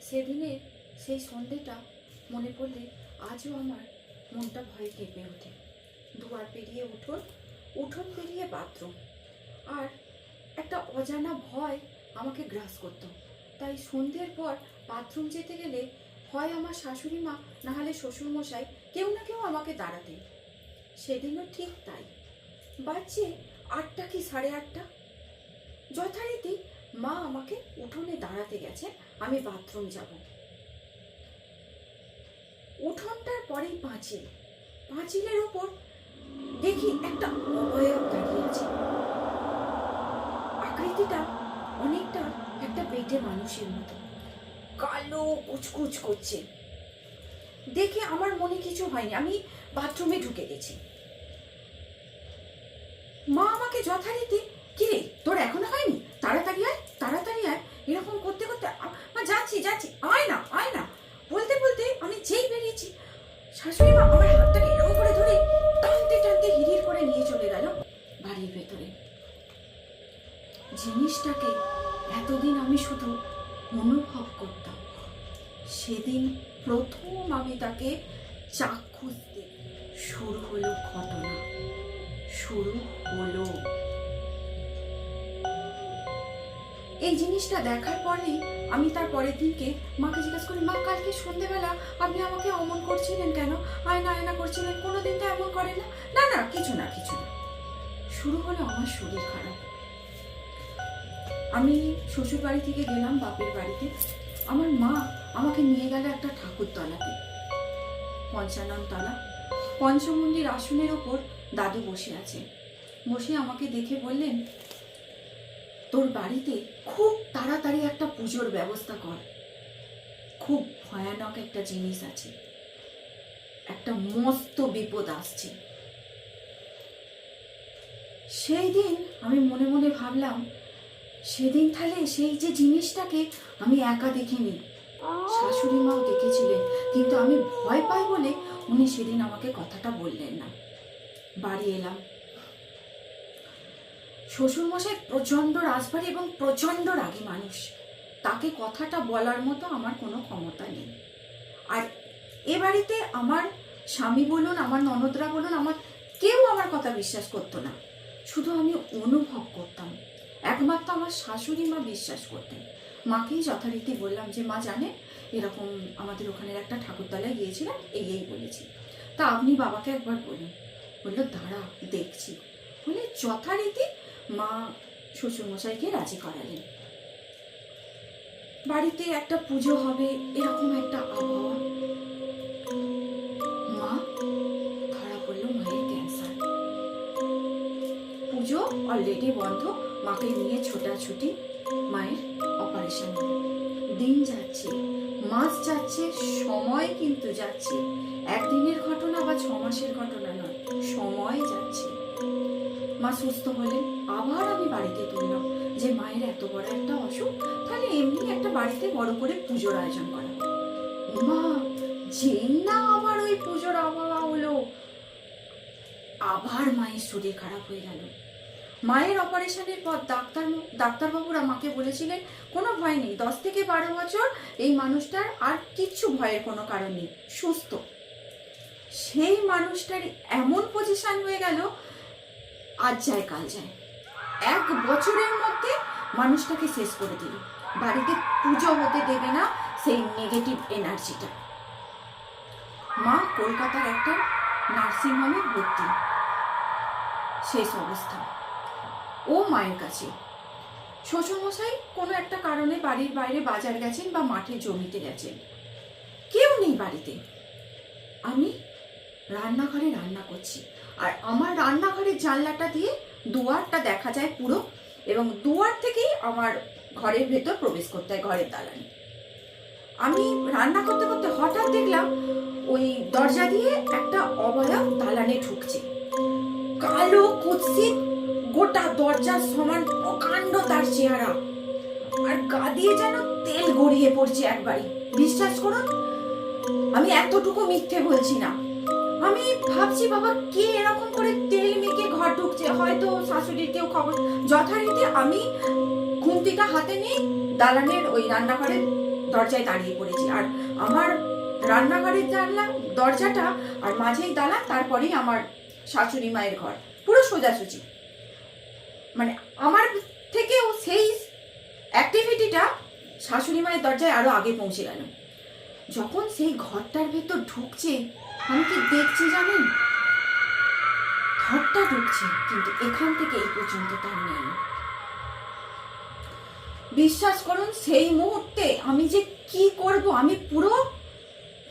সেদিনের সেই সন্ধেটা মনে পড়লে আজও আমার মনটা ভয়ে কেঁপে ওঠে। দুয়ার পেরিয়ে উঠোন পেরিয়ে বাথরুম, আর একটা অজানা ভয় আমাকে গ্রাস করত। তাই সন্ধ্যের পর বাথরুম যেতে গেলে হয় আমার শাশুড়ি মা না হলে শ্বশুরমশাই কেউ না কেউ আমাকে দাঁড়াতে। সেদিনও ঠিক তাই। বাজছে 8টা কি 8:30। যথারীতি মা আমাকে উঠোনে দাঁড়াতে গেছে, আমি বাথরুম যাব। উঠোনটার পরেই পাঁচিলের ওপর দেখি একটা অবয়ব দাঁড়িয়ে আছে। আকৃতিটা অনেকটা একটা বেটে মানুষের মতো, কালো কুচকুচ করছে। দেখে আমার মনে কিছু হয়নি, আমি বাথরুমে ঢুকে গেছি। মা আমাকে যথারীতি, কিরে তোর এখনো হয়নি, তাড়াতাড়ি আয় তাড়াতাড়ি আয়, এরকম করতে করতে যাচ্ছি আয় না বলতে বলতে আমি যেই বেরিয়েছি, শাশুড়ি মা আমার হাতটাকে এরকম করে ধরে টানতে টানতে হিড়ির করে নিয়ে চলে গেল বাড়ির ভেতরে। জিনিসটাকে এতদিন আমি শুধু অনুভব করতাম, সেদিন প্রথম আমি তাকে চাক্ষুষ দেখে শুরু হলো ঘটনা, শুরু হলো। এই জিনিসটা দেখার পরেই আমি তার পরের দিনকে মাকে জিজ্ঞেস করি, মা কালকে সন্ধ্যেবেলা আপনি আমাকে অমন করছিলেন কেন, আয়না করছিলেন, কোনোদিন তো এমন করেন না। না কিছু না। শুরু হলো আমার শরীর খারাপ। আমি শ্বশুর বাড়ি থেকে গেলাম বাপের বাড়িতে। আমার মা আমাকে নিয়ে গেল একটা ঠাকুরতলাতে, 55 তলা। পঞ্চমুণ্ডির আসনের ওপর দাদু বসে আছে। বসে আমাকে দেখে বললেন, তোর বাড়িতে খুব তাড়াতাড়ি একটা পুজোর ব্যবস্থা কর, খুব ভয়ানক একটা জিনিস আছে, একটা মস্ত বিপদ আসছে। সেই দিন আমি মনে মনে ভাবলাম, সেদিন তাহলে সেই যে জিনিসটাকে আমি একা দেখিনি, শাশুড়ি মাও দেখেছিলেন, কিন্তু আমি ভয় পাই বলে উনি সেদিন আমাকে কথাটা বললেন না। বাড়ি এলাম। শ্বশুরমশাই প্রচণ্ড রাজবাড়ি এবং প্রচণ্ড রাগী মানুষ, তাকে কথাটা বলার মতো আমার কোনো ক্ষমতা নেই। আর এ বাড়িতে আমার স্বামী বলুন, আমার ননদরা বলুন, আমার কেউ আমার কথা বিশ্বাস করতো না, শুধু আমি অনুভব করতাম। একমাত্র আমার শাশুড়ি মা বিশ্বাস করতেন। মাকেই যথারীতি বললাম যে, মা জানে এরকম আমাদের ওখানের একটা ঠাকুরতলায় গিয়েছিলাম, এই বলেছি, তা আপনি বাবাকে একবার বলুন। বললো দাঁড়া দেখছি। বলে যথারীতি মা শ্বশুরমশাইকে রাজি করালেন। বাড়িতে একটা পুজো হবে এরকম একটা আবহাওয়া। মা ধরা পড়লো মায়ের ক্যান্সার। পুজো অলরেডি বন্ধ, মাকে নিয়ে ছোটাছুটি, মায়ের অপারেশন। দিন যাচ্ছে, মাস যাচ্ছে, সময় কিন্তু যাচ্ছে। একদিনের ঘটনা বা 6 মাসের ঘটনা নয়, সময় যাচ্ছে। মা সুস্থ হলেন, আবার আমি বাড়িতে তুললাম যে মায়ের এত বড় একটা অসুখ, তাহলে এমনি একটা বাড়িতে বড় করে পুজোর আয়োজন করা। মা যেই না আবার ওই পুজোর আবহাওয়া হলো, আবার মায়ের শরীর খারাপ হয়ে গেল। মায়ের অপারেশনের পর ডাক্তারবাবুরা মাকে বলেছিলেন, কোনো ভয় নেই, 10 থেকে 12 বছর এই মানুষটার আর কিচ্ছু ভয়ের কোনো কারণ নেই, সুস্থ। সেই মানুষটার এমন পজিশন হয়ে গেল, আজ যায় কাল যায়, 1 বছরের মধ্যে মানুষটাকে শেষ করে দিল। বাড়িতে পুজো হতে দেবে না সেই নেগেটিভ এনার্জিটা। মা কলকাতার একটা নার্সিংহোমে ভর্তি, শেষ অবস্থা। ও মায়ের কাছে। শ্বশুরমশাই কোনো একটা কারণে বাড়ির বাইরে বাজার গেছেন বা মাঠে জমিতে গেছেন, কেউ নেই বাড়িতে। আমি রান্নাঘরে রান্না করছি, আর আমার রান্নাঘরের জানলাটা দিয়ে দুয়ারটা দেখা যায় পুরো, এবং দুয়ার থেকেই আমার ঘরের ভেতর প্রবেশ করতে হয়, ঘরের দালানে। আমি রান্না করতে করতে হঠাৎ দেখলাম ওই দরজা দিয়ে একটা অবয়ব দালানে ঢুকছে, কালো কুৎসিত, গোটা দরজার সমান প্রকাণ্ড তার চেহারা, আর গা দিয়ে যেন তেল গড়িয়ে পড়ছে একবারই। বিশ্বাস করুন, আমি এতটুকু মিথ্যে বলছি না। আমি ভাবছি, বাবা কে এরকম করে তেল মেখে ঘর ঢুকছে, হয়তো শাশুড়ির কেউ খবর। যথারীতি আমি খুন্তিটা হাতে নিয়ে দালানের ওই রান্নাঘরের দরজায় দাঁড়িয়ে পড়েছি। আর আমার রান্নাঘরের দরজাটা আর মাঝেই দালান, তারপরেই আমার শাশুড়ি মায়ের ঘর, পুরো সোজাসুজি। মানে আমার থেকেও সেই অ্যাক্টিভিটিটা শাশুড়ি মায়ের দরজায় আরো আগে পৌঁছে গেল। যখন সেই ঘরটার ভেতর ঢুকছে, আমি কি দেখছি জানেন? ঘরটা ঢুকছে, কিন্তু এখান থেকে এই পর্যন্ত তার নেই। বিশ্বাস করুন, সেই মুহূর্তে আমি যে কি করব, আমি পুরো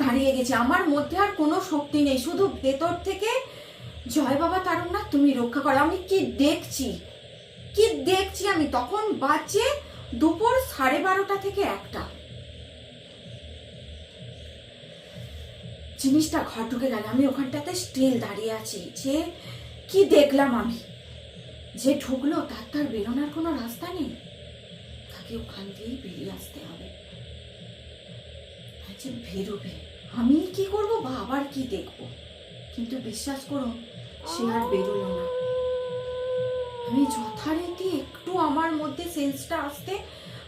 দাঁড়িয়ে গেছি। আমার মধ্যে আর কোনো শক্তি নেই, শুধু ভেতর থেকে জয় বাবা তারকনাথ তুমি রক্ষা করো। আমি কি দেখছি আমি? তখন বাজে দুপুর 12:30 থেকে 1টা। জিনিসটা ঘর ঢুকে গেল, আমি ওখানটাতে স্টিল দাঁড়িয়ে আছি। যে কি দেখলাম আমি, যে ঢুকলো তার বেরোনোর কোনো রাস্তা নেই, তাকে ওখান দিয়েই বেরিয়ে আসতে হবে। যে বেরোবে, আমি কি করব বা আবার কি দেখব? কিন্তু বিশ্বাস করুন, সে আর বেরোলো না। আমি যথারীতি একটু আমার মধ্যে সেন্সটা আসতে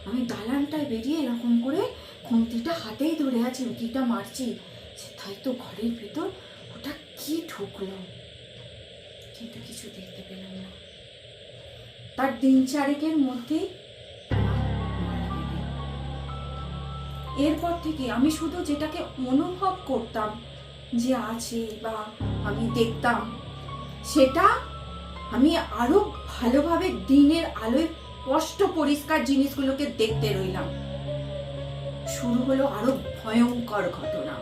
আমি দালানটায় বেরিয়ে এরকম করে খুন্তিটা হাতেই ধরে আছি, উঁকিটা মারছি যে তাই তো ঘরের ভেতর ওটা কি ঢুকলো, কিন্তু কিছু দেখতে পেলাম না। তার 3-4 মধ্যেই এরপর থেকে আমি শুধু যেটাকে অনুভব করতাম যে আছে বা আমি দেখতাম, সেটা আমি আরো ভালোভাবে দিনের আলোয় স্পষ্ট পরিষ্কার জিনিসগুলোকে দেখতে রইলাম। শুরু হলো আরো ভয়ঙ্কর ঘটনা।